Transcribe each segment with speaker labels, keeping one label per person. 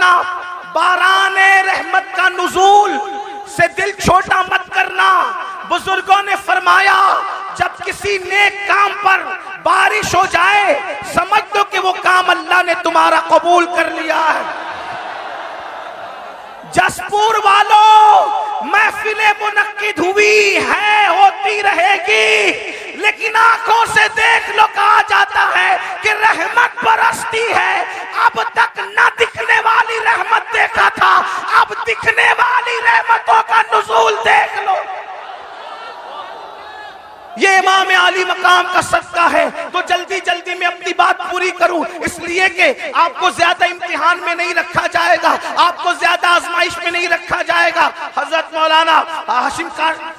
Speaker 1: کرنا، باران رحمت کا نزول سے دل چھوٹا مت کرنا۔ بزرگوں نے فرمایا جب کسی نیک کام پر بارش ہو جائے سمجھ دو کہ وہ کام اللہ نے تمہارا قبول کر لیا ہے۔ جسپور والوں، محفلیں منعقد ہوئی ہے، ہوتی رہے گی، لیکن آنکھوں سے دیکھ لو، کہا جاتا ہے کہ رحمت برستی ہے۔ اب تک نہ دکھنے والی رحمت دیکھا تھا، اب دکھنے والی رحمتوں کا نزول دیکھ لو۔ یہ امام عالی مقام کا صدقہ ہے۔ تو جلدی جلدی میں اپنی بات پوری کروں، اس لیے کہ آپ کو زیادہ امتحان میں نہیں رکھا جائے گا، آپ کو زیادہ آزمائش میں نہیں رکھا جائے گا۔ حضرت مولانا ہاشم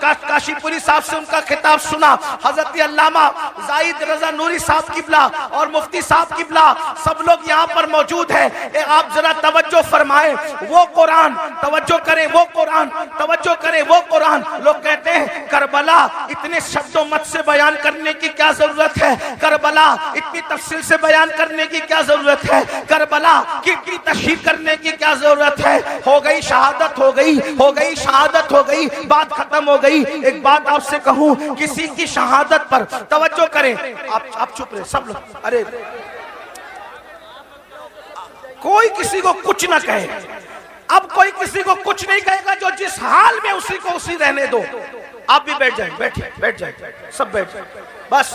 Speaker 1: کاشی پوری صاحب سے ان کا خطاب سنا، حضرت علامہ زاہد رضا نوری صاحب قبلہ اور مفتی صاحب قبلہ سب لوگ یہاں پر موجود ہیں۔ آپ ذرا توجہ فرمائیں، وہ قرآن، توجہ کریں، وہ قرآن، توجہ کریں، وہ قرآن۔ لوگ کہتے ہیں کربلا اتنے شبدوں مت سے بیان کرنے کی کیا ضرورت ہے، کربلا اتنی تفصیل سے بیان کرنے کی کیا ضرورت ہے، کربلا کی اتنی تشریح کرنے کی کیا ضرورت ہے۔ ہو گئی شہادت، ہو گئی شہادت، ہو گئی، بات ختم ہو گئی۔ ایک بات آپ سے کہوں، کسی کی شہادت پر توجہ کریں، آپ چپ رہے سب لوگ، ارے کوئی کسی کو کچھ نہ کہے، اب کوئی کسی کو کچھ نہیں کہے گا، جو جس حال میں اسی کو اسی رہنے دو۔ آپ بھی بیٹھ جائیں، بیٹھ جائیں، سب بیٹھ جائیں، بس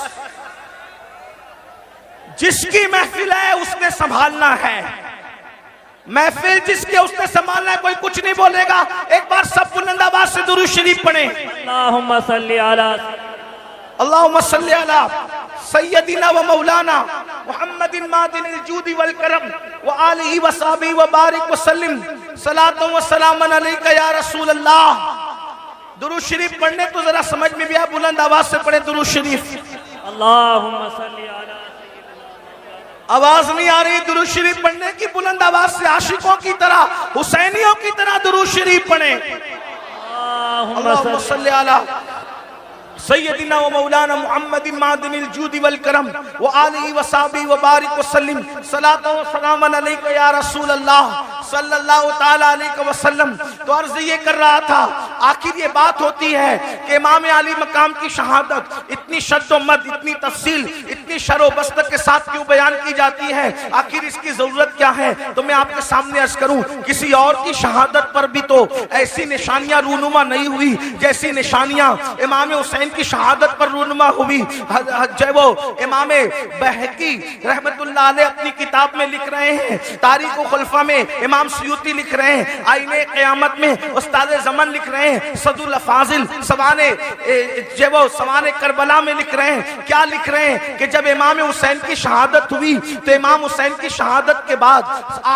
Speaker 1: جس کی محفل ہے اس نے سنبھالنا ہے، محفل جس کی اس نے سنبھالنا ہے، کوئی کچھ نہیں بولے گا۔ ایک بار سب بلند آواز سے درود شریف پڑھیں۔
Speaker 2: اللہم صلی علی
Speaker 1: اللہم صلی علی سیدنا و مولانا محمد معدن الجود والکرم وآلہ وصحبہ وبارک وسلم، صلاۃ و سلام علیکہ یا رسول اللہ۔ درود شریف پڑھنے تو ذرا سمجھ میں بھی آئے، بلند آواز سے پڑھیں درود شریف۔
Speaker 2: اللہم صلی علی
Speaker 1: آواز نہیں آ رہی درود شریف پڑھنے کی، بلند آواز سے عاشقوں کی طرح، حسینیوں کی طرح درود شریف پڑھیں۔ اللہم صلی علی سیدنا و مولانا محمد معدن الجود والکرم وآلہ وصحبہ وبارک وسلم، صلاۃ و سلام علیکہ یا رسول اللہ صلی اللہ تعالیٰ علیہ وسلم۔ تو عرض یہ کر رہا تھا، آخر یہ بات ہوتی ہے کہ امام عالی مقام کی شہادت اتنی شد و مد، اتنی تفصیل، اتنی شر و بسط کے ساتھ کیوں بیان کی جاتی ہے، آخر اس کی ضرورت کیا ہے؟ تو میں آپ کے سامنے عرض کروں، کسی اور کی شہادت پر بھی تو ایسی نشانیاں رونما نہیں ہوئی جیسی نشانیاں امام حسین کی شہادت پر رونما ہوئی۔ جو وہ امام بہقی رحمت اللہ علیہ اپنی کتاب میں لکھ رہے ہیں، تاریخ و خلفہ میں امام سیوطی لکھ رہے ہیں، آئین قیامت میں استاد زمن لکھ رہے ہیں، صد الافاضل سوان کربلا میں لکھ رہے ہیں۔ کیا لکھ رہے ہیں کہ جب امام حسین کی شہادت ہوئی تو امام حسین کی شہادت کے بعد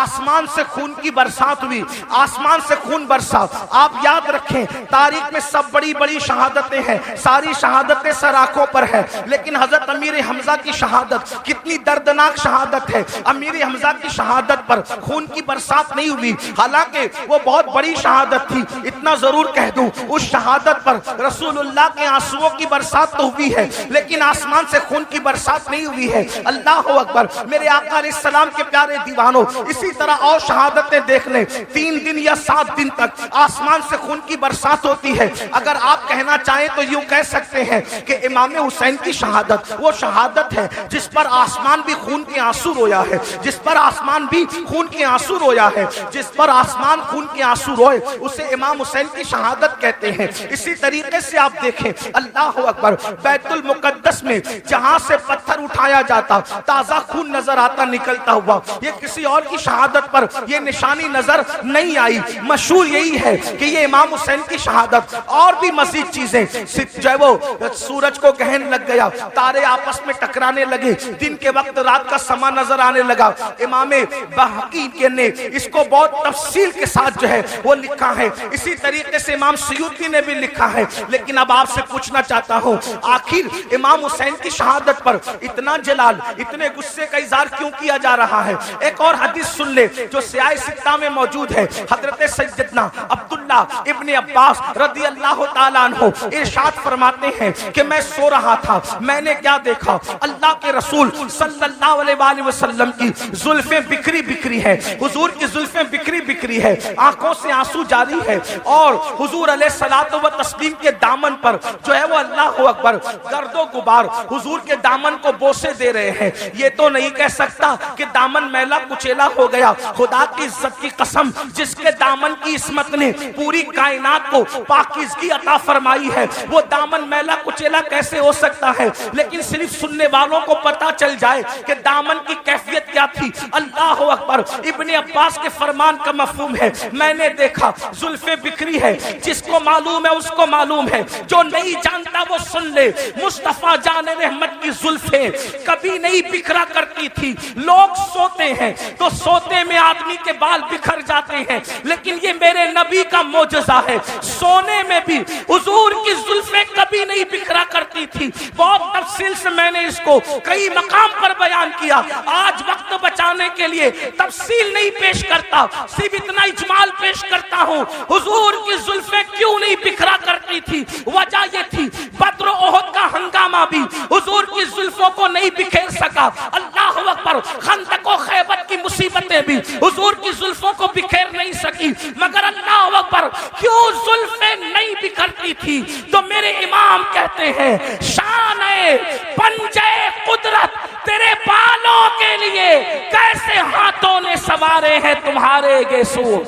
Speaker 1: آسمان سے خون کی برسات ہوئی، آسمان سے خون برسا۔ آپ یاد رکھیں، تاریخ میں سب بڑی بڑی شہادتیں ہیں، ساری شہادتیں سر آنکھوں پر ہے، لیکن حضرت امیر حمزہ کی شہادت کتنی دردناک شہادت ہے۔ امیر حمزہ کی شہادت پر خون کی برسات نہیں ہوئی، حالانکہ وہ بہت بڑی شہادت تھی۔ اتنا ضرور کہہ دوں، اس شہادت پر رسول اللہ کے آنسوؤں کی برسات تو ہوئی ہے، لیکن آسمان سے خون کی برسات نہیں ہوئی ہے۔ اللہ اکبر، میرے آقا علیہ السلام کے پیارے دیوانوں، اسی طرح اور شہادتیں دیکھ لیں، 3 دن یا 7 دن تک آسمان سے خون کی برسات ہوتی ہے۔ اگر آپ کہنا چاہیں تو یوں کہہ سکتے ہیں کہ امام حسین کی شہادت وہ شہادت ہے جس پر آسمان بھی خون کے آنسو رویا ہے، جس پر آسمان بھی خون کے آنسو رویا ہے، جس پر آسمان خون کے آنسو روئے اسے امام حسین کی شہادت کہتے ہیں۔ اسی طریقے سے آپ دیکھیں، اللہ اکبر، بیت المقدس میں جہاں سے پتھر اٹھایا جاتا تازہ خون نظر آتا نکلتا ہوا، یہ کسی اور کی شہادت پر یہ نشانی نظر نہیں آئی۔ مشہور یہی ہے کہ یہ امام حسین کی شہادت، اور بھی مزید چیزیں، جو ہے وہ سورج کو گہن لگ گیا، تارے آپس میں ٹکرانے لگے، دن کے وقت رات کا سما نظر آنے لگا۔ امام بہقی نے اس کو بہت تفصیل کے ساتھ جو ہے وہ لکھا ہے۔ اسی طریقے سے امام سیوطی نے بھی لکھا ہے. لیکن اب آپ سے پوچھنا چاہتا ہوں, آخر امام حسین کی شہادت پر اتنا جلال, اتنے غصے کا اظہار کیوں کیا جا رہا ہے؟ ایک اور حدیث سن لے جو سیاہ ستہ میں موجود ہے. حضرت سیدنا عبداللہ ابن عباس رضی اللہ تعالیٰ عنہ ارشاد فرماتے ہیں کہ میں سو رہا تھا, میں نے کیا دیکھا؟ اللہ کے رسول صلی اللہ علیہ وآلہ وسلم کی زلفیں بکھری بکھری ہے, حضور کی زلفیں بکھری بکھری ہے, آنکھوں سے آنسو جاری ہے, اور حضور علیہ الصلوۃ والتسلیم کے دامن پر جو ہے وہ اللہ اکبر گرد و غبار حضور کے دامن کو بوسے دے رہے ہیں. یہ تو نہیں کہہ سکتا کہ دامن میلا کچیلا ہو گیا. خدا کی عزت کی قسم, جس کے دامن کی عصمت نے پوری کائنات کو پاکیزگی عطا فرمائی ہے, وہ دامن میلا کچیلا کیسے ہو سکتا ہے؟ لیکن صرف سننے والوں کو پتا چل جائے کہ دامن کی کیفیت کیا تھی. اللہ اکبر. ابن عباس کے فرمان کا مفہوم ہے, میں نے دیکھا زلفیں بکھری ہے, جس کو معلوم ہے اس کو معلوم ہے, جو نہیں جانتا وہ سن لے. مصطفیٰ جان رحمت کی زلفیں کبھی نہیں بکھرا کرتی تھی. لوگ سوتے ہیں تو سوتے میں آدمی کے بال بکھر جاتے ہیں, لیکن یہ میرے نبی کا معجزہ ہے, سونے میں بھی حضور کی زلفیں کبھی نہیں بکھرا کرتی تھی. بہت تفصیل سے میں نے اس کو کئی مقام پر بیان کیا. آج وقت بچانے کے لیے تفصیل نہیں پیش کرتا, صرف اتنا اجمال پیش کرتا ہوں. حضور کی زلفیں کیوں نہیں بکھرا کرتی تھی؟ وجہ یہ تھی, بدر و احد کا ہنگامہ بھی حضور کی زلفوں کو نہیں بکھیر سکا. اللہ اکبر. خندق و خیبر کی مصیبتیں بھی حضور کی زلفوں کو بکھیر نہیں سکی. مگر اللہ اکبر, کیوں زلفیں نہیں بکھرتی تھی؟ تو میرے امام کہتے ہیں, شان پنجے قدرت تیرے بالوں کے لیے کیسے ہاتھوں نے سوارے ہیں تمہارے گیسو.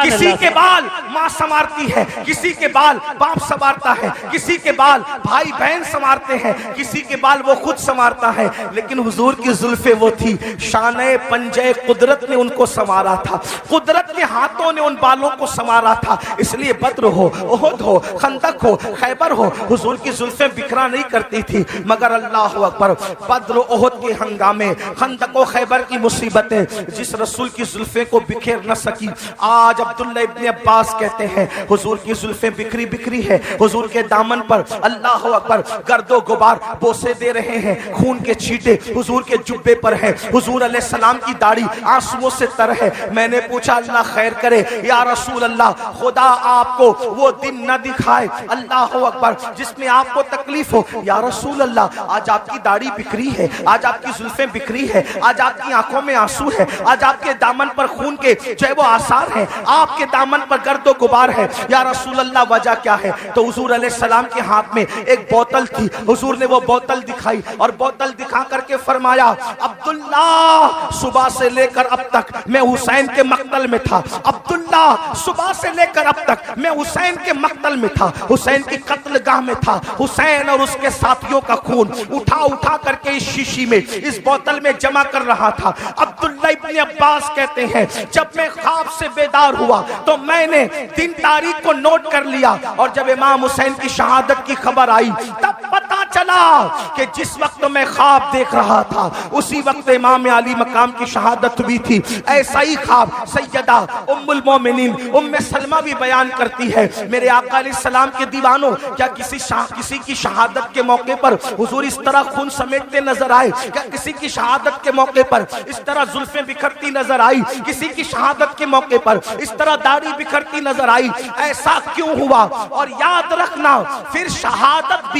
Speaker 1: کسی کے بال ماں سنوارتی ہے, کسی کے بال باپ سنوارتا ہے, کسی کے بال بھائی بہن سنوارتے ہیں, کسی کے بال وہ خود سنوارتا ہے, لیکن حضور کی زلفیں وہ تھی, شانہ پنجے قدرت نے ان کو سنوارا تھا, قدرت کے ہاتھوں نے ان بالوں کو سنوارا تھا. اس لیے بدر ہو, احد ہو, خندق ہو, خیبر ہو, حضور کی زلفیں بکھرا نہیں کرتی تھی. مگر اللہ اکبر, بدر و احد کے ہنگامے, خندق و خیبر کی مصیبتیں جس رسول کی زلفیں کو بکھیر نہ سکی. آج عبداللہ ابن عباس کہتے ہیں حضور کی زلفیں بکھری بکھری ہے, حضور کے دامن پر اللہ اکبر گرد و غبار بوسے دے رہے ہیں, خون کے چھینٹے حضور کے جبے پر ہیں, حضور علیہ السلام کی داڑھی آنسوؤں سے تر ہے. میں نے پوچھا اللہ خیر کرے یا رسول اللہ, خدا آپ کو وہ دن نہ دکھائے اللہ اکبر جس میں آپ کو تکلیف ہو. یا رسول اللہ, آج آپ کی داڑھی بکھری ہے, آج آپ کی زلفیں بکھری ہے, آج آپ کی آنکھوں میں آنسو ہے, آج آپ کے دامن پر خون کے جو ہے وہ آثار ہیں, آپ کے دامن پر گرد و غبار ہے. یا رسول اللہ وجہ کیا ہے؟ تو حضور علیہ السلام کے ہاتھ میں ایک بوتل تھی, حضور نے وہ بوتل دکھائی اور بوتل دکھا کر کے فرمایا, عبداللہ صبح سے لے کر اب تک میں حسین کے مقتل میں تھا, عبداللہ صبح سے لے کر اب تک میں حسین کے مقتل میں تھا, حسین کی قتل گاہ میں تھا, حسین اور اس کے ساتھیوں کا خون اٹھا اٹھا کر کے اس شیشی میں, اس بوتل میں جمع کر رہا تھا. عبداللہ ابن عباس کہتے ہیں جب میں خواب سے بیدار ہوا تو میں نے دن تاریخ کو نوٹ کر لیا, اور جب امام حسین کی شہادت کی خبر آئی تب پتا چلا کہ جس وقت میں خواب دیکھ رہا تھا اسی وقت امام علی مقام کی شہادت ہوئی تھی. ایسا ہی خواب سیدہ ام المومنین ام سلمہ بھی بیان کرتی ہے. میرے آقا علیہ السلام کے دیوانوں, کیا کسی کی شہادت کے موقع پر حضور اس طرح خون سمیٹتے نظر آئے؟ کیا کسی کی شہادت کے موقع پر اس طرح زلفیں بکھرتی نظر آئی؟ کسی کی شہادت کے موقع پر اس طرح داڑھی بکھرتی نظر آئی؟ ایسا کیوں ہوا؟ اور یاد رکھنا, پھر شہادت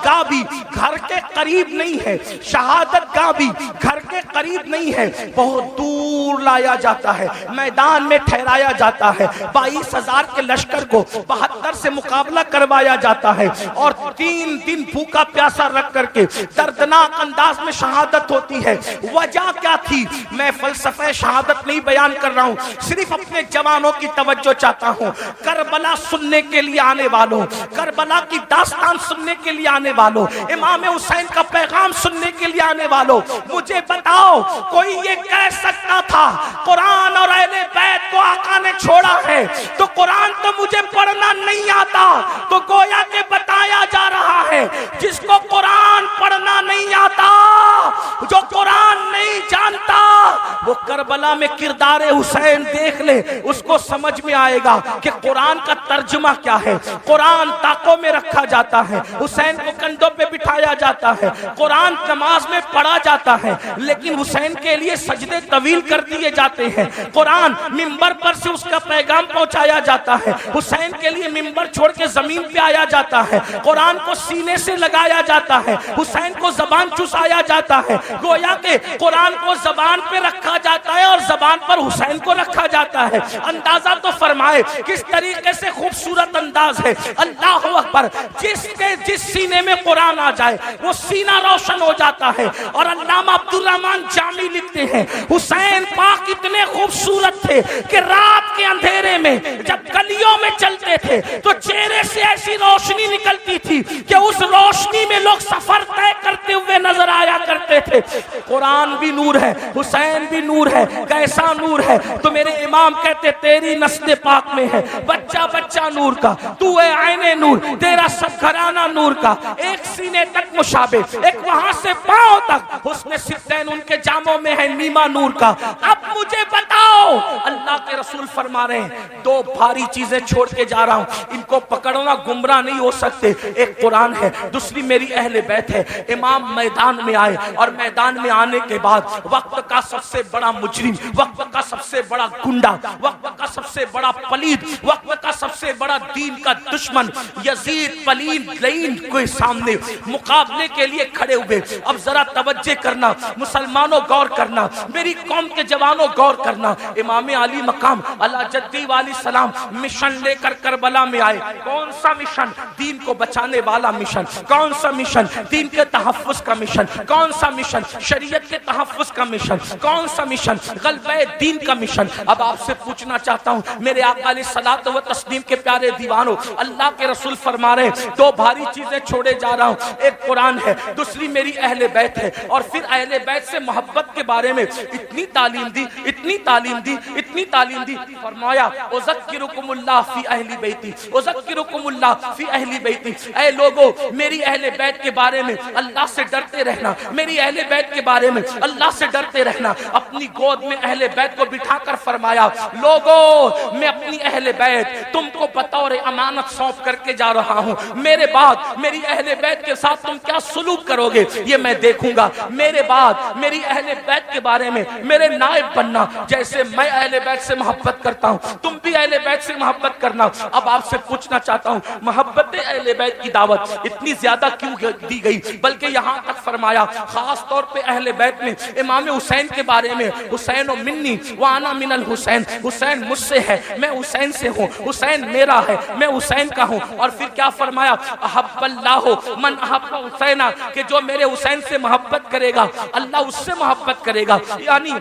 Speaker 1: گاہ بھی گھر کے قریب نہیں ہے, شہادت گاہ بھی گھر کے قریب نہیں ہے, بہت دور لایا جاتا ہے, میدان میں ٹھہرایا جاتا ہے, 22,000 کے لشکر کو 72 سے مقابلہ کروایا جاتا ہے, اور 3 دن بھوکا پیاسا رکھ کر کے دردناک انداز میں شہادت ہوتی ہے. وجہ کیا تھی؟ میں فلسفہ شہادت نہیں بیان کر رہا ہوں, صرف اپنے جوانوں کی توجہ چاہتا ہوں. کربلا سننے کے لیے آنے والوں, کربلا کی داستان سننے کے لیے آنے والوں, امام حسین کا پیغام سننے کے لیے آنے والوں, مجھے بتاؤ کوئی یہ کہہ سکتا تھا قرآن اور اہل بیت کو آقا نے چھوڑا ہے تو قرآن تو مجھے پڑھنا نہیں آتا؟ تو گویا کہ بتایا جا رہا ہے جس کو قرآن پڑھنا نہیں آتا, جو قرآن نہیں جانتا, وہ کربلا میں کردار حسین دیکھ لے اس کو سمجھ میں آئے گا کہ قرآن کا ترجمہ کیا ہے. قرآن طاقوں میں رکھا جاتا ہے, حسین کو کندھوں پہ بٹھایا جاتا ہے, قرآن نماز میں پڑھا جاتا ہے, لیکن حسین کے لیے سجدے طویل کر دیے جاتے ہیں. قرآن منبر پر سے اس کا پیغام پہنچایا جاتا ہے, حسین کے لیے منبر چھوڑ کے زمین پہ آیا جاتا ہے, قرآن کو سینے سے لگایا جاتا ہے, حسین کو زبان چسایا جاتا ہے. گویا کہ قرآن کو زبان پہ رکھا جاتا ہے اور زبان پر حسین کو رکھا جاتا ہے. اندازہ تو فرمائے کس طریقے سے خوبصورت انداز ہے. اللہ اکبر. جس سینے میں قرآن آ جائے وہ سینہ روشن ہو جاتا ہے. اور علامہ عبدالرحمن جامی لکھتے ہیں حسین پاک اتنے خوبصورت تھے کہ رات کے اندھیرے میں جب گلیوں میں چلتے تھے تو چہرے سے ایسی روشنی نکلتی تھی کہ اس روشنی میں لوگ سفر طے کرتے ہوئے نظر آیا کرتے تھے. قرآن بھی نور ہے, حسین بھی نور ہے. کیسا نور ہے؟ تو میرے امام کہتے تیری نسل پاک میں ہے بچہ بچہ نور کا, تو ہے عین نور, تیرا سب گھرانہ نور کا. ایک سینے تک مشابہ, ایک وہاں سے پاؤں تک حسن ستین ان کے جاموں میں ہے نیما نور کا. اب مجھے بتاؤ, اللہ کے رسول فرما رہے ہیں دو بھاری چیزیں چھوڑ کے جا رہا ہوں, ان کو پکڑنا گمراہ نہیں ہو سکتے. ایک قرآن ہے, دوسری میری اہل بیت ہے. امام میدان میں آئے اور میدان میں آنے کے بعد وقت کا سب سے بڑا مجرم, وقت کا سب سے بڑا گنڈا, وقت کا سب سے بڑا پلید, وقت کا سب سے بڑا دین کا دشمن یزید پلید لعین کے سامنے مقابلے کے لیے کھڑے ہوئے. اب ذرا توجہ کرنا مسلمانوں, غور کرنا, میری قوم کے جوانوں غور کرنا. امام علی مقام علی جدی والی سلام مشن لے کر کربلا میں آئے. کون سا مشن؟ دین کو بچانے والا مشن. کون سا مشن؟ دین کے تحفظ کا مشن. کون سا مشن؟ شریعت کے تحفظ کا مشن. کون سا مشن؟ غلبہ دین کا مشن. اب آپ سے پوچھنا چاہتا ہوں میرے آقا علیہ الصلوۃ و تسلیم کے پیارے دیوانوں, اللہ کے رسول فرما رہے ہیں دو بھاری چیزیں چھوڑے جا رہا ہوں. ایک قرآن ہے, دوسری میری اہل بیت ہے. اور پھر اہل بیت سے محبت کے بارے میں اتنی تعلیم دی, اتنی تعلیم دی, اتنی تعلیم دی. فرمایا اذکرکم اللہ فی اہل بیتی, اذکرکم اللہ فی اہل بیتی. اے لوگو میری اہل بیت کے بارے میں اللہ سے ڈرتے رہنا, میری اہل بیت کے بارے میں اللہ سے ڈرتے رہنا. اپنی گود میں اہل بیت کو بٹھا کر فرمایا لوگو میں اپنی اہل بیت تم کو بطور امانت سونپ کر کے جا رہا ہوں. میرے بعد میری اہل بیت کے ساتھ تم کیا سلوک کرو گے یہ میں دیکھوں گا. میرے بعد میری اہل بیت کے بارے میں میرے نائب بننا, جیسے میں اہل بیت سے محبت کرتا ہوں تم بھی اہل بیت سے محبت کرنا. اب آپ سے پوچھنا چاہتا ہوں محبت اہل بیت کی دعوت اتنی زیادہ کیوں دی گئی؟ بلکہ یہاں تک فرمایا خاص طور پہ اہل بیت میں امام حسین کے بارے میں حسین منی وانا من الحسین, حسین مجھ سے ہے, میں حسین سے ہوں, حسین میرا ہے, میں حسین کا ہوں. اور پھر کیا فرمایا احب اللہ من احب حسین, کہ جو میرے حسین سے محبت کرے گا اللہ اس سے محبت کرے گا. یعنی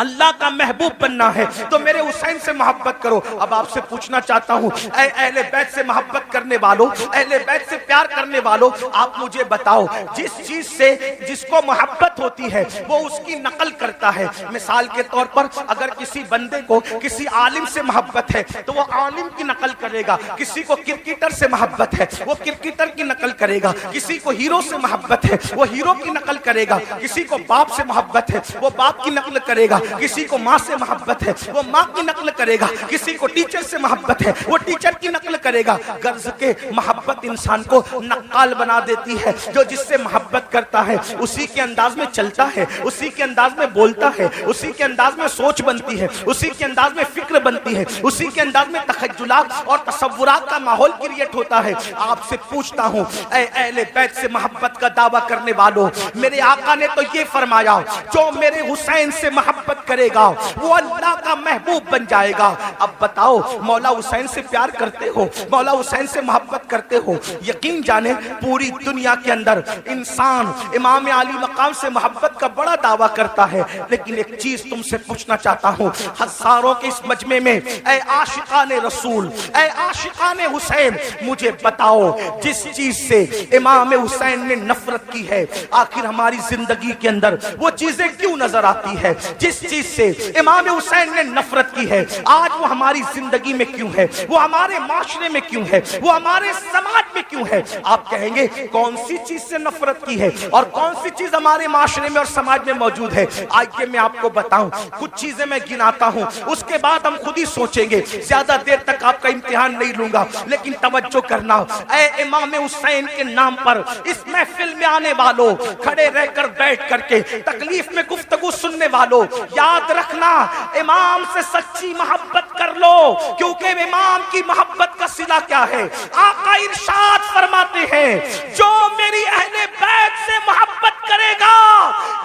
Speaker 1: اللہ کا محبوب بننا ہے تو میرے حسین سے محبت کرو. اب آپ سے پوچھنا چاہتا ہوں اے اہل بیت سے محبت کرنے والوں, اہل بیت سے پیار کرنے والوں, آپ مجھے بتاؤ جس چیز سے جس کو محبت ہوتی ہے وہ اس کی نقل کرتا ہے. مثال کے طور پر اگر کسی بندے کو کسی عالم سے محبت ہے تو وہ عالم کی نقل کرے گا, کسی کو کرکٹر سے محبت ہے وہ کرکٹر کی نقل کرے گا, کسی کو ہیرو سے محبت ہے وہ ہیرو کی نقل کرے گا, کسی کو باپ سے محبت ہے وہ باپ کی نقل کرے گا, کسی کو ماں سے محبت ہے وہ ماں کی نقل کرے گا, کسی کو ٹیچر سے محبت ہے وہ ٹیچر کی نقل کرے گا. غرض کے محبت انسان کو نقال بنا دیتی ہے. جو جس سے محبت کرتا ہے اسی کے انداز میں چلتا ہے, اسی کے انداز میں بولتا ہے, اسی کے انداز میں سوچ بنتی ہے, اسی کے انداز میں فکر بنتی ہے, اسی کے انداز میں تخیلات اور تصورات کا ماحول کریٹ ہوتا ہے. آپ سے پوچھتا ہوں اے اہل بیت سے محبت کا دعویٰ کرنے والوں, میرے آقا نے تو یہ فرمایا جو میرے حسین سے محبت کرے گا وہ اللہ کا محبوب بن جائے گا. اب بتاؤ مولا حسین سے پیار کرتے ہو, مولا حسین سے محبت کرتے ہو؟ یقین جانے پوری دنیا کے اندر انسان امام علی مقام سے محبت کا بڑا دعویٰ کرتا ہے, لیکن ایک چیز تم سے پوچھنا چاہتا ہوں ہزاروں کے اس مجمع میں اے عاشقان رسول, اے عاشقان حسین, مجھے بتاؤ جس چیز سے امام حسین نے نفرت کی ہے آخر ہماری زندگی کے اندر وہ چیزیں کیوں نظر آتی ہے؟ جس چیز سے امام حسین نے نفرت کی ہے، آج وہ ہماری زندگی میں کیوں ہے، وہ ہمارے معاشرے میں کیوں ہے، وہ ہمارے سماج میں کیوں ہے؟ آپ کہیں گے کون سی چیز سے نفرت کی ہے اور کون سی چیز ہمارے معاشرے میں اور سماج میں موجود ہے؟ آئیے میں آپ کو بتاؤں، کچھ چیزیں میں گناتا ہوں، اس کے بعد ہم خود ہی سوچیں گے، زیادہ دیر تک آپ کا امتحان نہیں لوں گا، لیکن توجہ کرنا، اے امام حسین کے نام پر اس محفل میں آنے والوں، کھڑے رہ کر بیٹھ کر کے تکلیف میں گفتگو سننے والوں، یاد رکھنا امام سے سچی محبت کر لو، کیونکہ امام کی محبت کا صلہ کیا ہے؟ آقا ارشاد فرماتے ہیں جو میری اہل بیت سے محبت کرے گا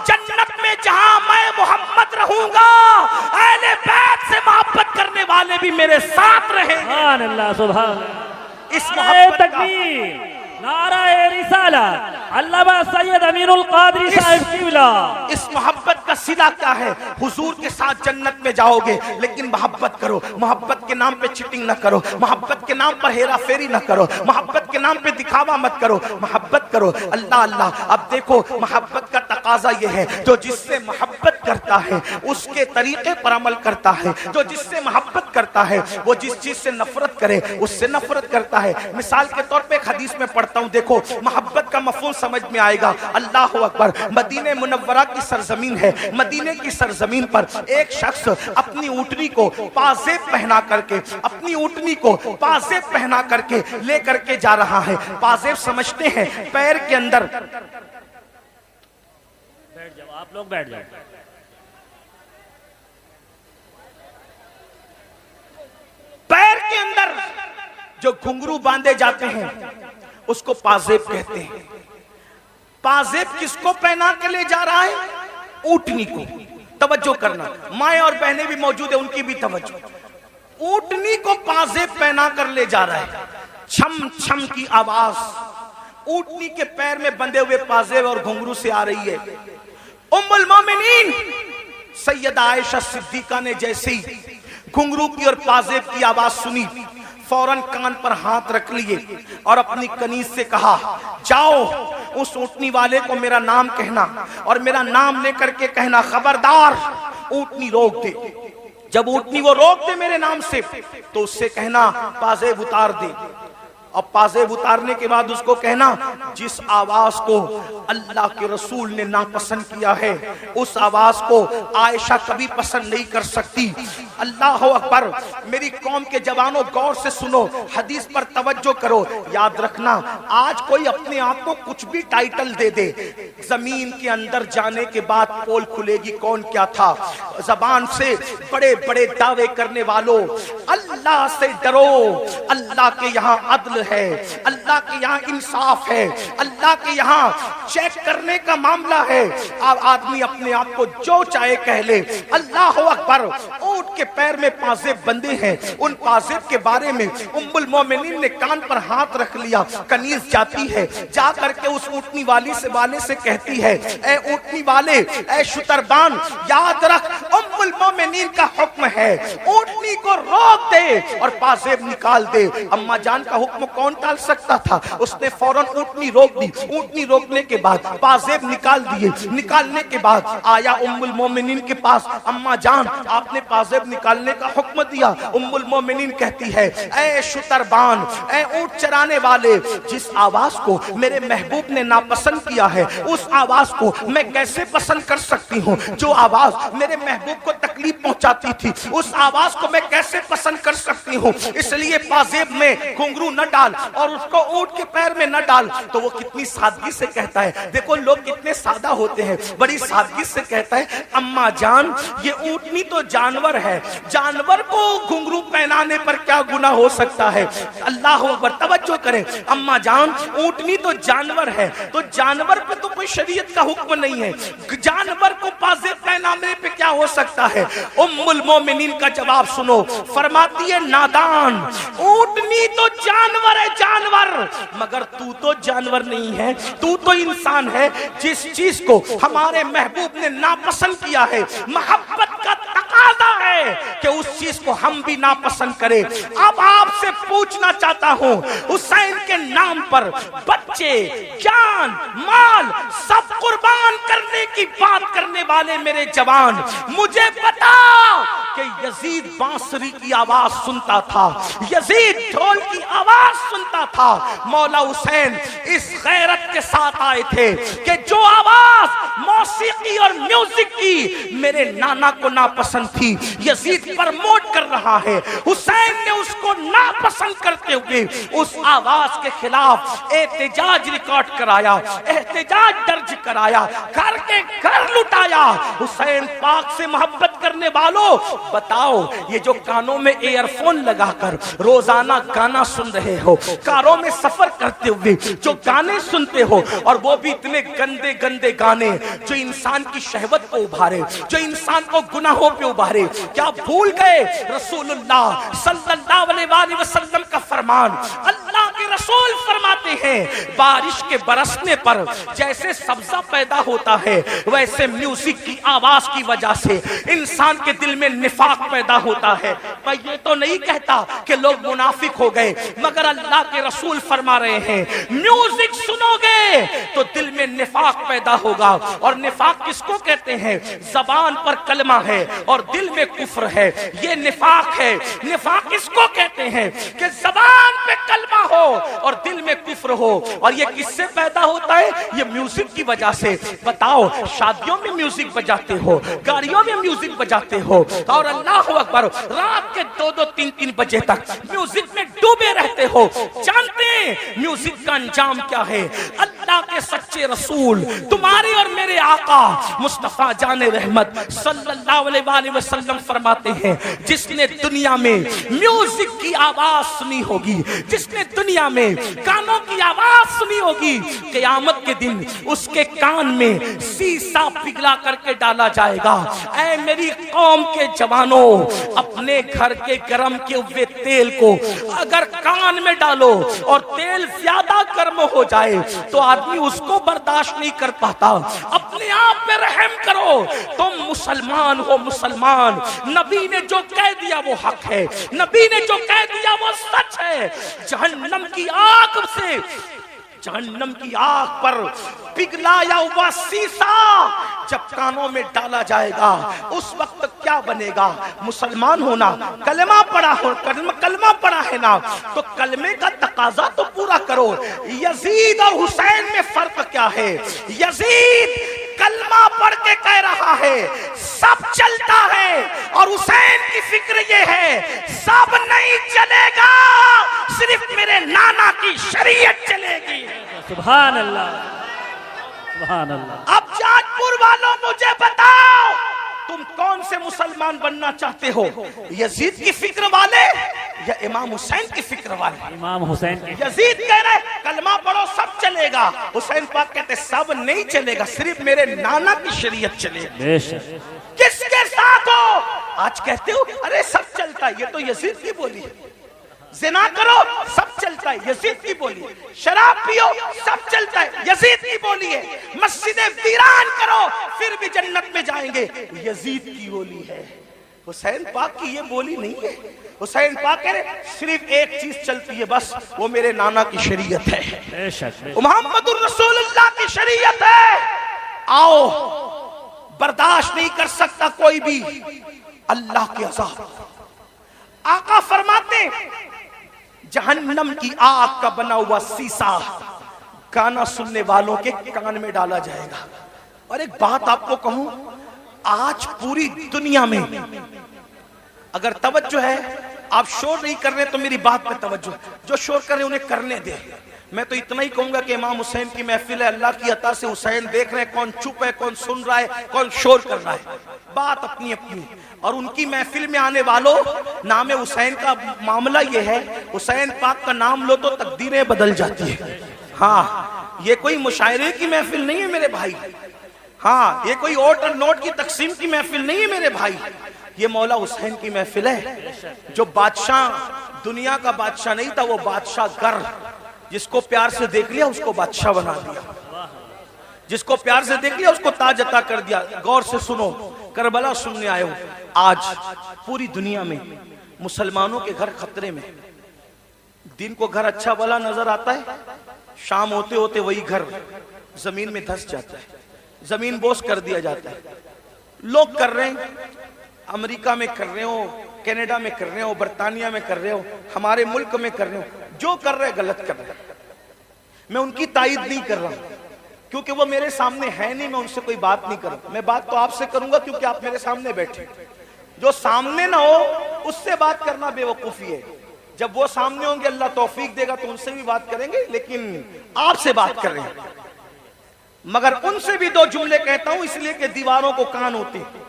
Speaker 1: جنت میں جہاں میں محمد رہوں گا، اہل بیت سے محبت کرنے والے بھی میرے ساتھ رہیں گے۔
Speaker 2: سبحان اللہ، سبحان اللہ۔
Speaker 1: اس
Speaker 2: نعرہ
Speaker 1: محبت کا
Speaker 2: تکبیر، نعرہ رسالت، علامہ سید امین القادری صاحب قبلہ۔
Speaker 1: اس محبت کا صلہ کیا ہے؟ حضور کے ساتھ جنت میں جاؤ گے، لیکن محبت کرو، محبت کے نام پہ چیٹنگ نہ کرو، محبت کے نام پر ہیرا پھیری نہ کرو، محبت کے نام پہ دکھاوا مت کرو، محبت کرو۔ اللہ اللہ، اب دیکھو محبت کا تقاضا یہ ہے جو جس سے محبت کرتا ہے اس کے طریقے پر عمل کرتا ہے، جو جس سے محبت کرتا ہے وہ جس چیز سے نفرت کرے اس سے نفرت کرتا ہے۔ مثال کے طور پہ ایک حدیث میں پڑھتا ہوں، دیکھو محبت کا مفہوم سمجھ میں آئے گا۔ اللہ اکبر، مدینہ منورہ کی سرزمین ہے، مدینہ کی سرزمین پر ایک شخص اپنی اونٹنی کو پازیب پہنا کر کے، اپنی اونٹنی کو پازیب پہنا کر کے لے کر کے جا رہا ہے۔ پازیب سمجھتے ہیں پیر کے اندر،
Speaker 2: بیٹھ جاؤ آپ لوگ، بیٹھ جاؤ۔
Speaker 1: پیر کے اندر جو گھنگرو باندھے جاتے ہیں اس کو پازیب کہتے ہیں۔ پازیب کس کو پہنا کے لے جا رہا ہے؟ اونٹنی کو۔ توجہ کرنا، مائیں اور بہنیں بھی موجود ہیں، ان کی بھی توجہ۔ اونٹنی کو پازیب پہنا کر لے جا رہا ہے، چھم چھم کی آواز اونٹنی کے پیر میں بندھے ہوئے پازیب اور گھنگرو سے آ رہی ہے۔ ام المومنین سیدہ عائشہ صدیقہ نے جیسے ہی گھنگرو کی اور پازیب کی آواز سنی، فوراً کان پر ہاتھ رکھ لیے اور اپنی کنیز سے کہا جاؤ اس اونٹنی والے کو میرا نام کہنا اور میرا نام لے کر کے کہنا خبردار اونٹنی روک دے۔ جب اونٹنی وہ روک دے میرے نام سے تو اس سے کہنا پازیب اتار دے، اور پازیب اتارنے کے بعد اس کو کہنا جس آواز کو اللہ کے رسول نے ناپسند کیا ہے اس آواز کو عائشہ کبھی پسند نہیں کر سکتی۔ اللہ اکبر، میری قوم کے جوانوں غور سے سنو، حدیث پر توجہ کرو۔ یاد رکھنا آج کوئی اپنے آپ کو کچھ بھی ٹائٹل دے دے، زمین کے اندر جانے کے بعد پول کھلے گی کون کیا تھا۔ زبان سے بڑے بڑے دعوے کرنے والوں، اللہ سے ڈرو، اللہ کے یہاں عدل ہے، اللہ کے یہاں انصاف ہے، اللہ کے یہاں چیک کرنے کا معاملہ ہے۔ آدمی اپنے آپ کو جو چاہے کہہ لے۔ اللہ اکبر، اونٹ کے پیر میں پازیب بندے ہیں، ان پازیب کے بارے میں ام المومنین نے کان پر ہاتھ رکھ لیا۔ کنیز جاتی ہے، جا کر کے اس اونٹنی والے سے کہتی ہے اے اونٹنی والے، اے شتربان، یاد رکھ ام المومنین کا حکم ہے اونٹنی کو روک دے اور پازیب نکال دے۔ اما جان کا حکم کون ٹال سکتا تھا؟ اس نے فوراً اونٹنی روک دی۔ اونٹنی روکنے کے بعد پازیب نکال دیے۔ نکالنے کے بعد آیا ام المومنین کے پاس، اما جان آپ نے پازیب نکالنے کا حکم دیا۔ ام المومنین کہتی ہے اے شتربان، اے اونٹ چرانے والے، جس آواز کو میرے محبوب نے ناپسند کیا ہے اس آواز کو میں کیسے پسند کر سکتی ہوں؟ جو آواز میرے محبوب کو تکلیف پہنچاتی تھی اس آواز کو میں کیسے پسند کر سکتی ہوں؟ اس لیے پازیب میں گھنگرو نہ ڈال اور اس کو اونٹ کے پیر میں نہ ڈال۔ تو وہ کتنی سادگی سے کہتا ہے، دیکھو لوگ کتنے سادہ ہوتے ہیں، بڑی سادگی سے کہتا ہے اما جان یہ اونٹنی تو جانور ہے، جانور کو گھنگرو پہنانے پر کیا گناہ ہو سکتا ہے؟ اللہ اکبر، توجہ کریں، اما جان اونٹنی تو جانور ہے، تو جانور پہ تو کوئی شریعت کا حکم نہیں ہے، جانور کو پازیب پہنانے پہ کیا ہو سکتا ہے؟ ام المومنین کا جواب سنو، فرماتی ہے نادان، اونٹنی تو جانور ہے جانور، مگر تو جانور نہیں ہے، تو انسان ہے۔ جس چیز کو ہمارے محبوب نے ناپسند کیا ہے محبت کا تقاضا ہے کہ اس چیز کو ہم بھی ناپسند کریں۔ اب آپ سے پوچھنا چاہتا ہوں، حسین کے نام پر بچے، جان، مال سب قربان کرنے کی بات کرنے والے میرے جوان، مجھے بتا کہ یزید بانسری کی آواز سنتا تھا، یزید ڈھول کی آواز سنتا تھا۔ مولا حسین اس غیرت کے ساتھ آئے تھے کہ جو آواز موسیقی اور میوزک کی میرے نانا کو ناپسند تھی، یزید پرموٹ کر رہا ہے، حسین نے اس کو ناپسند کرتے ہوئے اس آواز کے خلاف احتجاج ریکارڈ کرایا، احتجاج درج کرایا، گھر کے گھر لٹایا۔ حسین پاک سے محبت کرنے والوں بتاؤ، یہ جو کانوں میں ایئر فون لگا کر روزانہ گانا سن رہے ہو، کاروں میں سفر کرتے ہوئے جو گانے سنتے ہو، اور وہ بھی اتنے گندے گندے گانے جو انسان کی شہوت کو ابھارے، جو انسان کو گناہوں پہ ابھارے، کیا بھول گئے رسول اللہ صلی اللہ علیہ وآلہ وسلم کا فرمان؟ اللہ کے رسول فرماتے ہیں بارش کے برسنے پر جیسے سبزہ پیدا ہوتا ہے، ویسے میوزک کی آواز کی وجہ سے انسان کے دل میں نفاق پیدا ہوتا ہے۔ میں یہ تو نہیں کہتا کہ لوگ منافق ہو گئے، مگر اللہ کے رسول فرما رہے ہیں میوزک سنو گے تو دل میں نفاق پیدا ہوگا، اور نفاق کس کو کہتے ہیں؟ زبان پر کلمہ ہے اور دل میں کفر ہے، یہ نفاق ہے۔ نفاق کس کو کہتے ہیں؟ کہ زبان پہ کلمہ ہو اور دل میں کفر ہو، اور یہ کس سے پیدا ہوتا ہے؟ یہ میوزک کی وجہ سے۔ بتاؤ، شادیوں میں میوزک بجاتے ہو، گاڑیوں میں میوزک بجاتے ہو، اور اللہ اکبر رات کے 2-3 بجے تک میوزک میں ڈوبے رہتے ہو۔ جانتے ہیں میوزک کا انجام کیا ہے؟ اللہ کے سچے رسول تمہاری اور میرے آقا مصطفیٰ جان رحمت صلی اللہ علیہ وآلہ وسلم فرماتے ہیں جس نے دنیا میں میوزک کی آواز سنی ہوگی، جس نے دنیا میں گانوں کی آواز سنی ہوگی، قیامت کے دن اس کے کان میں سیسا پگھلا کر کے ڈالا جائے گا۔ اے میری قوم کے جوانوں، اپنے گھر کے گرم کے ہوئے تیل کو اگر کان میں ڈالو اور تیل زیادہ گرم ہو جائے تو آدمی اس کو برداشت نہیں کر پاتا۔ اپنے آپ پہ رحم کرو، تم مسلمان ہو، مسلمان۔ نبی نے جو کہہ دیا وہ حق ہے، نبی نے جو کہہ دیا وہ سچ ہے۔ جہنم کی آگ سے، جہنم کی آگ پر پگھلایا ہوا سیسا جب کانوں میں ڈالا جائے گا اس وقت کیا بنے گا؟ مسلمان ہونا، کلمہ پڑھا ہو، کلمہ پڑھا ہے نا، تو کلمے کا تقاضا تو پورا کرو۔ یزید اور حسین میں فرق کیا ہے؟ یزید کلمہ پڑھ کے کہہ رہا ہے سب چلتا ہے، اور حسین کی فکر یہ ہے سب نہیں چلے گا، صرف میرے نانا کی شریعت چلے گی۔
Speaker 2: سبحان اللہ، سبحان اللہ۔
Speaker 1: اب جاج پور والوں مجھے بتاؤ، تم کون سے مسلمان بننا چاہتے ہو؟ یزید کی فکر والے یا امام حسین کی فکر والے؟
Speaker 2: امام حسین کی۔
Speaker 1: یزید کہہ رہے کلمہ پڑھو سب چلے گا، حسین پاک کہتے سب نہیں چلے گا، صرف میرے نانا کی شریعت چلے گی۔
Speaker 2: بے شک۔
Speaker 1: کس کے ساتھ ہو؟ آج کہتے ہو ارے سب چلتا ہے، یہ تو یزید کی بولی ہے۔ زنا کرو سب چلتا ہے، یزید کی بولی ہے۔ شراب پیو سب چلتا ہے، یزید کی بولی ہے۔ مسجدیں ویران کرو پھر بھی جنت میں جائیں گے، یزید کی بولی ہے۔ حسین پاک کی یہ بولی نہیں ہے۔ حسین پاک کہہ رہے صرف ایک چیز چلتی ہے بس، وہ میرے نانا کی شریعت ہے،
Speaker 2: بے شک۔
Speaker 1: محمد الرسول اللہ کی شریعت ہے۔ آؤ، برداشت نہیں کر سکتا کوئی بھی اللہ کے عذاب۔ آقا فرماتے جہنم کی آگ کا بنا ہوا سیسا گانا سننے والوں کے کان میں ڈالا جائے گا۔ اور ایک بات آپ کو کہوں، آج پوری دنیا میں اگر توجہ ہے، آپ شور نہیں کر رہے تو میری بات پہ توجہ، جو شور کر رہے انہیں کرنے دے۔ میں تو اتنا ہی کہوں گا کہ امام حسین کی محفل ہے، اللہ کی عطا سے حسین دیکھ رہے ہیں کون چپ ہے، کون سن رہا ہے، کون شور کر رہا ہے، بات اپنی اپنی۔ اور ان کی محفل میں آنے والوں، نام حسین کا معاملہ یہ ہے، حسین پاک کا نام لو تو تقدیریں بدل جاتی ہیں۔ ہاں، یہ کوئی مشاعرے کی محفل نہیں ہے میرے بھائی، ہاں یہ کوئی اوٹ اور نوٹ کی تقسیم کی محفل نہیں ہے میرے بھائی، یہ مولا حسین کی محفل ہے۔ جو بادشاہ دنیا کا بادشاہ نہیں تھا، وہ بادشاہ گر، جس کو پیار سے دیکھ لیا اس کو بادشاہ بنا دیا، جس کو پیار سے دیکھ لیا اس کو تاج عطا کر دیا۔ غور سے سنو، کربلا سننے آئے ہو، آج پوری دنیا میں مسلمانوں کے گھر خطرے میں۔ دن کو گھر اچھا بھلا نظر آتا ہے، شام ہوتے ہوتے وہی گھر زمین میں دھس جاتا ہے، زمین بوس کر دیا جاتا ہے۔ لوگ کر رہے ہیں، امریکہ میں کر رہے ہو، کینیڈا میں کر رہے ہو، برطانیہ میں کر رہے ہو، ہمارے ملک میں کر رہے ہو، جو کر رہے غلط کر رہے. میں ان کی تائید نہیں کر رہا کیونکہ وہ میرے سامنے ہے نہیں، میں ان سے کوئی بات نہیں کروں. میں بات تو آپ سے کروں گا کیونکہ آپ میرے سامنے بیٹھے. جو سامنے نہ ہو اس سے بات کرنا بے وقوفی ہے. جب وہ سامنے ہوں گے اللہ توفیق دے گا تو ان سے بھی بات کریں گے، لیکن آپ سے بات کر رہے ہیں. مگر ان سے بھی دو جملے کہتا ہوں اس لیے کہ دیواروں کو کان ہوتے ہیں.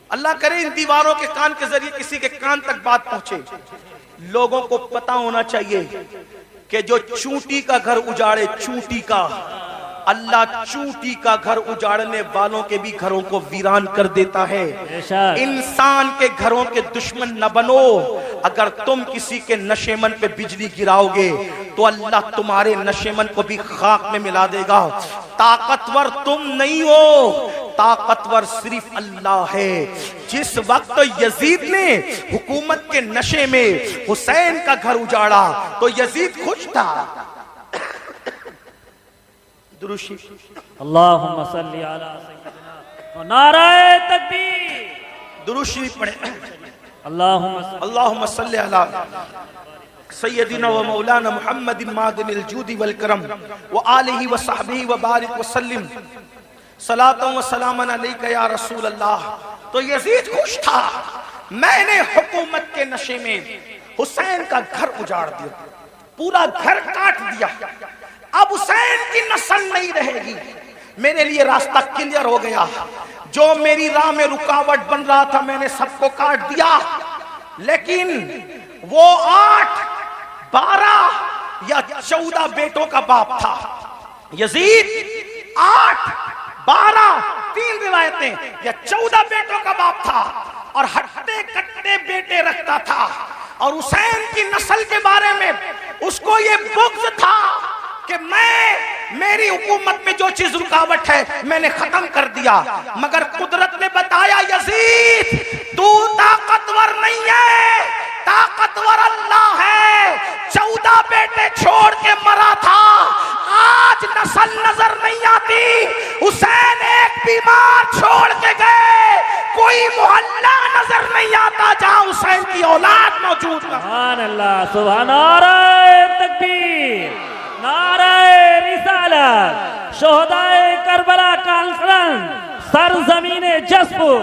Speaker 1: اللہ کرے ان دیواروں کے کان کے ذریعے کسی کے کان تک بات پہنچے. لوگوں کو پتا ہونا چاہیے کہ جو چونٹی کا گھر اجاڑے، چونٹی کا، اللہ چونٹی کا گھر اجاڑنے والوں کے بھی گھروں کو ویران کر دیتا ہے. انسان کے گھروں کے دشمن نہ بنو. اگر تم کسی کے نشیمن پہ بجلی گراؤ گے تو اللہ تمہارے نشیمن کو بھی خاک میں ملا دے گا. طاقتور تم نہیں ہو، طاقتور صرف اللہ ہے. جس وقت یزید نے حکومت کے نشے میں حسین کا گھر اجاڑا تو یزید خوش تھا. دروشی
Speaker 2: اللہم صلی علی سیدنا نعرہ تکبیر.
Speaker 1: دروشی پڑھیں.
Speaker 2: اللہم
Speaker 1: صلی علی سیدنا و مولانا محمد معدن الجود والکرم وآلہ وصحبہ وبارک وسلم صلاۃ و سلام علیکہ یا رسول اللہ. تو یزید خوش تھا، میں نے حکومت کے نشے میں حسین کا گھر اجاڑ دیا، پورا گھر کاٹ دیا. اب حسین کی نسل نہیں رہے گی. میرے لیے راستہ کلیئر ہو گیا. جو میری راہ میں رکاوٹ بن رہا تھا میں نے سب کو کاٹ دیا. لیکن وہ 8، 12 یا 14 بیٹوں کا باپ تھا. یزید 8، 12، 3 روایتیں یا 14 بیٹوں کا باپ تھا اور ہٹے کٹے بیٹے رکھتا تھا. اور حسین کی نسل کے بارے میں اس کو یہ بغض تھا کہ میری حکومت میں جو چیز رکاوٹ ہے میں نے ختم کر دیا. مگر قدرت نے بتایا یزید تو طاقتور نہیں ہے، طاقتور اللہ ہے. 14 بیٹے چھوڑ کے مرا تھا، آج نسل نظر نہیں آتی. حسین ایک بیمار چھوڑ کے گئے، کوئی محلہ نظر نہیں آتا جہاں حسین کی اولاد موجود نہ.
Speaker 2: سبحان اللہ، سبحان. نعرہ تکبیر، نعرہ رسالت. شہدائے کربلا کانفرنس سرزمین جسپور.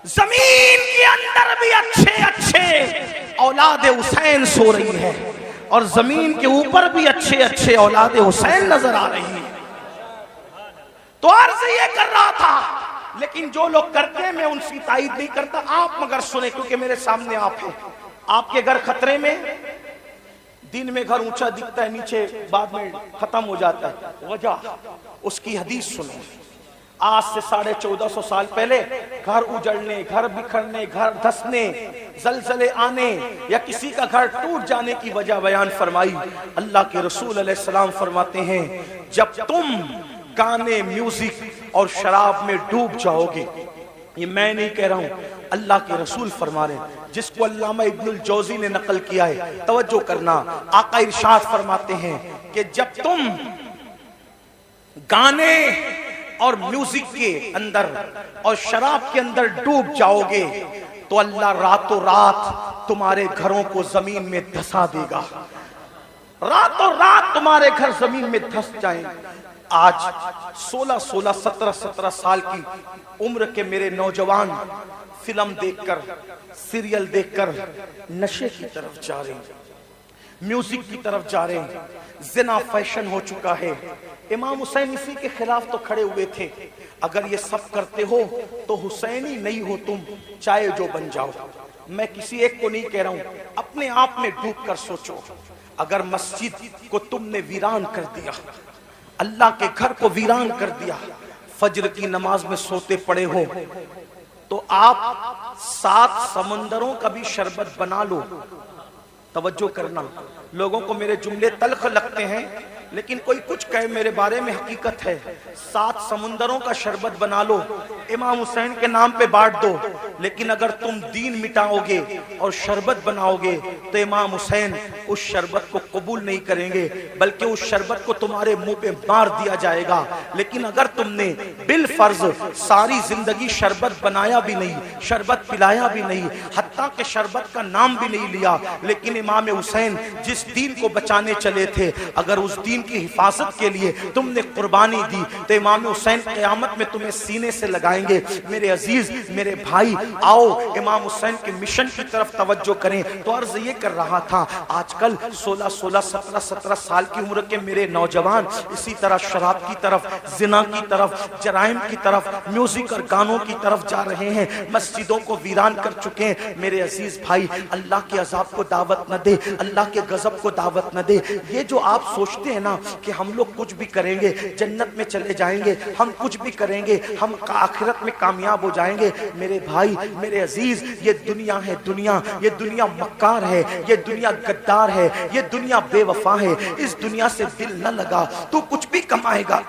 Speaker 1: زمین کے اندر بھی اچھے اولاد حسین سو رہی ہے اور زمین کے اوپر بھی اچھے اولاد حسین نظر آ رہی ہیں. تو عرض یہ کر رہا تھا، لیکن جو لوگ کرتے ہیں میں ان کی تائید نہیں کرتا. آپ مگر سنیں کیونکہ میرے سامنے آپ ہیں. آپ کے گھر خطرے میں، دن میں گھر اونچا دکھتا ہے، نیچے بعد میں ختم ہو جاتا ہے. وجہ اس کی حدیث سنو. آج سے 1450 سال پہلے گھر اجڑنے، گھر بکھرنے، گھر دھسنے، زلزلے آنے یا کسی کا گھر ٹوٹ جانے کی وجہ بیان فرمائی. اللہ کے رسول علیہ السلام فرماتے ہیں جب تم گانے، میوزک اور شراب میں ڈوب جاؤ گے، یہ میں نہیں کہہ رہا ہوں، اللہ کے رسول فرما رہے ہیں، جس کو علامہ ابن الجوزی نے نقل کیا ہے. توجہ کرنا، آقا ارشاد فرماتے ہیں کہ جب تم گانے اور میوزک کے اندر اور شراب کے اندر ڈوب جاؤ گے تو اللہ راتوں رات تمہارے گھروں کو زمین میں دھسا دے گا. راتوں رات تمہارے گھر زمین میں دھس جائیں. آج 16، 17 سال کی عمر کے میرے نوجوان فلم دیکھ کر، سیریل دیکھ کر نشے کی طرف جا رہے ہیں، میوزک کی طرف جا رہے ہیں. زنا فیشن ہو چکا ہے. امام حسین اسی کے خلاف تو کھڑے ہوئے تھے. اگر یہ سب کرتے ہو تو حسینی نہیں ہو تم، چاہے جو بن جاؤ. میں کسی ایک کو نہیں کہہ رہا ہوں، اپنے آپ میں ڈوب کر سوچو. اگر مسجد کو تم نے ویران کر دیا، اللہ کے گھر کو ویران کر دیا، فجر کی نماز میں سوتے پڑے ہو، تو آپ 7 سمندروں کا بھی شربت بنا لو. توجہ کرنا، لوگوں کو میرے جملے تلخ لگتے ہیں لیکن کوئی کچھ کہے میرے بارے میں حقیقت ہے، 7 سمندروں کا شربت بنا لو، امام حسین کے نام پہ بانٹ دو، لیکن اگر تم دین مٹاؤ گے اور شربت بناؤ گے تو امام حسین اس شربت کو قبول نہیں کریں گے، بلکہ اس شربت کو تمہارے منہ پہ مار دیا جائے گا۔ لیکن اگر تم نے بالفرض ساری زندگی شربت بنایا بھی نہیں، شربت پلایا بھی نہیں، حتیٰ کہ شربت کا نام بھی نہیں لیا، لیکن امام حسین جس دین کو بچانے چلے تھے، اگر اس دین کی حفاظت کے لیے تم نے قربانی دی تو امام حسین قیامت میں تمہیں سینے سے لگائیں گے۔ میرے عزیز، میرے بھائی، آؤ امام حسین کے مشن کی طرف توجہ کریں۔ تو عرض یہ کر رہا تھا، آج کل 16 17 سال کی عمر کے میرے نوجوان اسی طرح شراب کی طرف، زنا کی طرف، جرائم کی طرف، میوزک اور گانوں کی طرف جا رہے ہیں، مسجدوں کو ویران کر چکے ہیں۔ میرے عزیز بھائی، اللہ کے عذاب کو دعوت نہ دے، اللہ کے غضب کو دعوت نہ دے۔ یہ جو آپ سوچتے ہیں نا کہ ہم لوگ کچھ بھی کریں گے جنت میں چلے جائیں گے، ہم کچھ بھی کریں گے ہم آخرت میں کامیاب ہو جائیں گے، میرے بھائی، میرے عزیز، یہ دنیا ہے، دنیا، یہ دنیا مکار ہے، یہ دنیا غدار ہے، یہ دنیا بے وفا ہے۔ اس دنیا سے دل نہ لگا، تو کچھ بھی کمائے گا،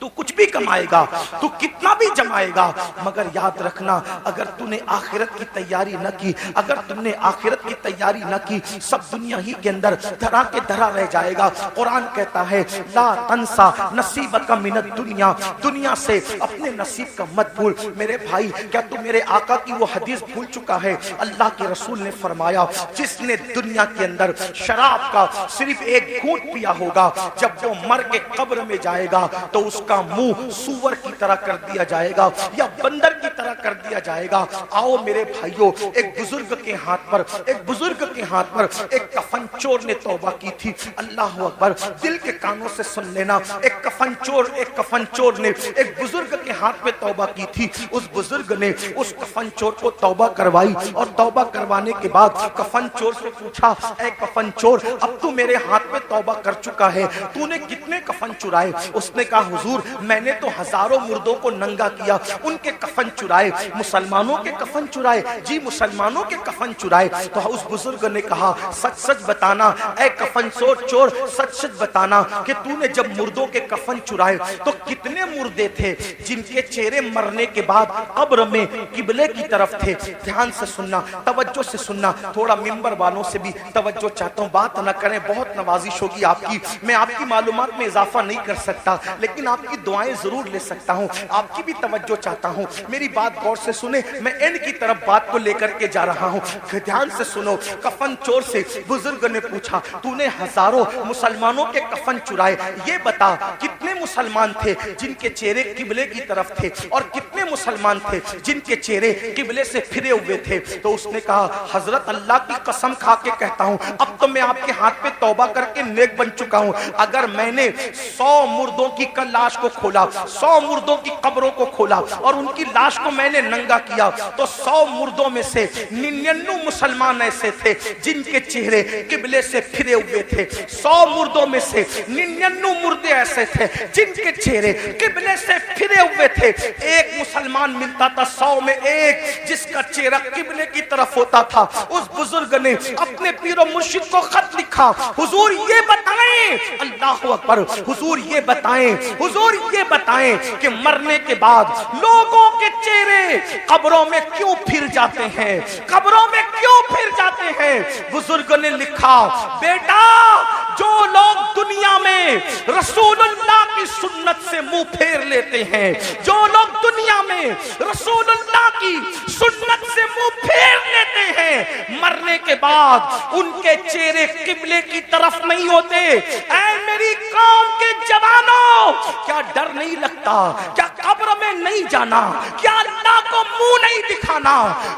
Speaker 1: تو کچھ بھی کمائے گا، تو کتنا بھی جمائے گا، مگر یاد رکھنا اگر تو نے آخرت کی تیاری نہ کی، اگر تم نے آخرت کی تیاری نہ کی، سب دنیا ہی کے اندر دھرا کے دھرا رہ جائے گا۔ قرآن کہتا ہے لا تنسا نصیبک من الدنیا، دنیا سے اپنے نصیب کا مت بھول۔ میرے بھائی، کیا تو میرے آقا کی وہ حدیث بھول چکا ہے؟ اللہ کے رسول نے فرمایا جس نے دنیا کے اندر شراب کا صرف ایک گھونٹ پیا ہوگا، جب وہ مر کے قبر میں جائے گا تو اس کا منہ سور کی طرح کر دیا جائے گا یا بندر کی طرح کر دیا جائے گا۔ آؤ میرے بھائیوں، ایک بزرگ کے ہاتھ پر ایک کفن چور نے توبہ کی تھی۔ اللہ اکبر، دل کے کانوں سے سن لینا، ایک کفن چور نے ایک بزرگ کے ہاتھ پہ توبہ کی تھی۔ اس بزرگ نے اس کفن چور کو توبہ کروائی، اور توبہ کروانے کے بعد کفن چور سے پوچھا، اے کفن چور، اب تو میرے ہاتھ پہ توبہ کر چکا ہے، تو نے کتنے کفن چرائے؟ اس نے کہا حضور، میں نے تو ہزاروں مردوں کو ننگا کیا، ان کے کفن چرائے۔ مسلمانوں کے کفن چرائے؟ جی مسلمانوں کے کفن چرائے۔ تو اس بزرگ نے کہا سچ سچ بتانا اے کفن چور، سچ سچ بتانا کہ تو نے جب مردوں کے کفن چرائے تو کتنے مردے تھے جن کے چہرے مرنے کے بعد قبر میں قبلے کی طرف تھے؟ دھیان سے سننا، توجہ سے سننا، تھوڑا ممبر والوں سے بھی توجہ چاہتا ہوں، بات نہ کریں، بہت نوازش ہوگی آپ کی، میں آپ کی معلومات میں اضافہ نہیں کر سکتا لیکن آپ کی دعائیں ضرور لے سکتا ہوں، آپ کی بھی توجہ چاہتا ہوں، میری بات غور سے سنیں، میں اینڈ کی طرف بات کو لے کر کے جا رہا ہوں، دھیان سے سنو۔ کفن چور سے بزرگ نے پوچھا تو نے ہزاروں مسلمانوں کے کفن چرائے، یہ بتا کتنے مسلمان تھے جن کے چہرے قبلے کی طرف تھے اور کتنے مسلمان تھے جن کے چہرے قبلے سے پھرے ہوئے تھے؟ تو اس نے کہا حضرت اللہ کی قسم کھا کے کہتا ہوں اب تو میں آپ کے ہاتھ پہ توبہ کر کے نیک بن چکا ہوں، اگر میں نے 100 مردوں کی لاش کو کھولا، 100 مردوں کی قبروں کو کھولا اور ان کی لاش کو میں نے ننگا کیا تو 100 مردوں میں سے 99 مسلمان ایسے تھے جن کے چہرے قبلے سے پھرے ہوئے تھے، 100 مردوں میں سے 99 مردے ایسے تھے جن کے چہرے قبلے سے پھرے ہوئے تھے۔ ایک مسلمان ملتا تھا 100 میں ایک جس کا چہرہ قبلے کی طرف ہوتا تھا۔ اس بزرگ نے اپنے پیر و مرشد کو خط لکھا، حضور یہ بتائیں، اللہ اکبر، حضور یہ بتائیں کہ مرنے کے بعد لوگوں کے چہرے قبروں میں کیوں پھر جاتے ہیں؟ بزرگ نے لکھا بیٹا، جو لوگ دنیا میں رسول اللہ کی سنت سے منہ پھیر لیتے ہیں، جو لوگ دنیا میں رسول اللہ کی سنت سے منہ پھیر لیتے ہیں، مرنے کے بعد ان کے چہرے قبلے کی طرف نہیں ہوتے۔ اے میری قوم کے جوانوں، کیا ڈر نہیں لگتا؟ کیا قبر میں نہیں جانا؟ کیا اللہ کو منہ نہیں دکھانا؟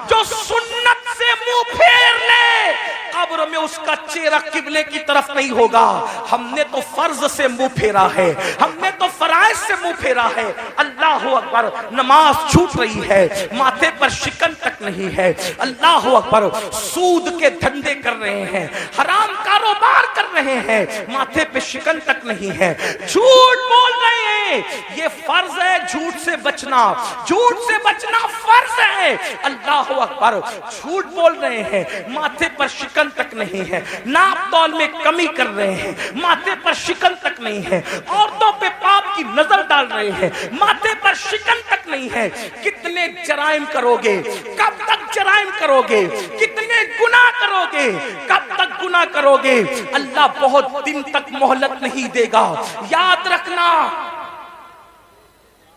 Speaker 1: جو سنت سے منہ پھیر لے قبر میں اس کا چہرہ قبلے کی طرف نہیں ہوگا۔ ہم نے تو فرض سے منہ پھیرا ہے، ہم نے تو فرائض سے منہ پھیرا ہے، اللہ اکبر، نماز چھوٹ رہی ہے، ماتھے پر شکن تک نہیں ہے، اللہ اکبر، سود کے دھندے کر رہے ہیں، حرام کاروبار کر رہے ہیں، ماتھے پہ شکن تک نہیں ہے، جھوٹ بول رہے ہیں، میں یہ فرض ہے جھوٹ سے بچنا، جھوٹ سے بچنا فرض ہے۔ اللہ اکبر، جھوٹ بول رہے ہیں، ماتھے پر شکن تک نہیں ہے، ناپ تول میں کمی کر رہے ہیں، ماتھے پر شکن تک نہیں ہے، عورتوں پہ پاپ کی نظر ڈال رہے ہیں، ماتھے پر شکن تک نہیں ہے۔ کتنے جرائم کرو گے؟ کب تک جرائم کرو گے؟ کتنے گناہ کرو گے؟ کب تک گناہ کرو گے؟ اللہ بہت دن تک مہلت نہیں دے گا، یاد رکھنا۔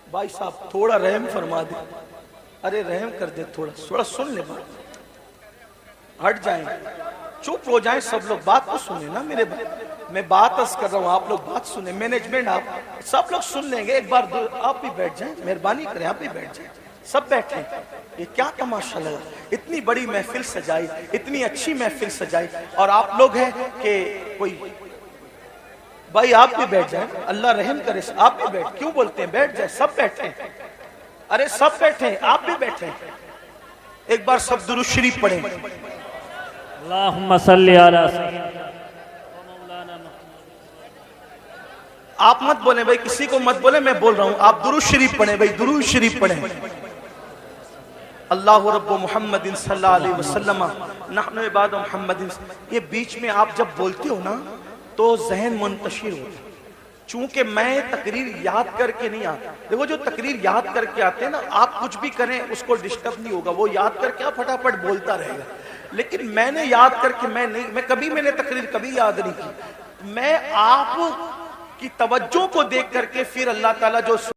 Speaker 1: بھائی صاحب تھوڑا رحم فرما دے، ارے رحم کر دے، تھوڑا سن لے، بات ہٹ جائیں، چپ ہو جائیں سب لوگ، بات تو سنیں نا میرے بھائی، میں بات عرض کر رہا ہوں، آپ لوگ بات سنیں، مینجمنٹ آپ سب لوگ سن لیں گے، ایک بار آپ بھی بیٹھ جائیں، مہربانی کریں آپ بھی بیٹھ جائیں، سب بیٹھیں۔ یہ کیا تماشا لگا، اتنی بڑی محفل سجائی، اتنی اچھی محفل سجائی، اور آپ لوگ ہیں کہ کوئی، بھائی آپ بھی بیٹھ جائیں، اللہ رحم کرے، آپ بھی بیٹھ، کیوں بولتے ہیں بیٹھ جائیں، سب بیٹھیں، ارے سب بیٹھیں، آپ بھی بیٹھیں، ایک بار سب درود شریف پڑھیں۔
Speaker 2: اللہم صلی علی سیدنا
Speaker 1: آپ مت بولیں بھائی، کسی کو مت بولیں، میں بول رہا ہوں، آپ درود شریف پڑھیں بھائی، درود شریف پڑھیں۔ اللہ رب محمد صلی اللہ علیہ وسلم نحن عباد محمد۔ یہ بیچ میں آپ جب بولتے ہو نا تو ذہن منتشر ہوتا ہے، چونکہ میں تقریر یاد کر کے نہیں آتا، دیکھو جو تقریر یاد کر کے آتے ہیں نا، آپ کچھ بھی کریں اس کو ڈسٹرب نہیں ہوگا، وہ یاد کر کے آپ پھٹافٹ بولتا رہے گا، لیکن میں نے یاد کر کے میں نے تقریر کبھی یاد نہیں کی، میں آپ کی توجہ کو دیکھ کر کے پھر اللہ تعالیٰ جو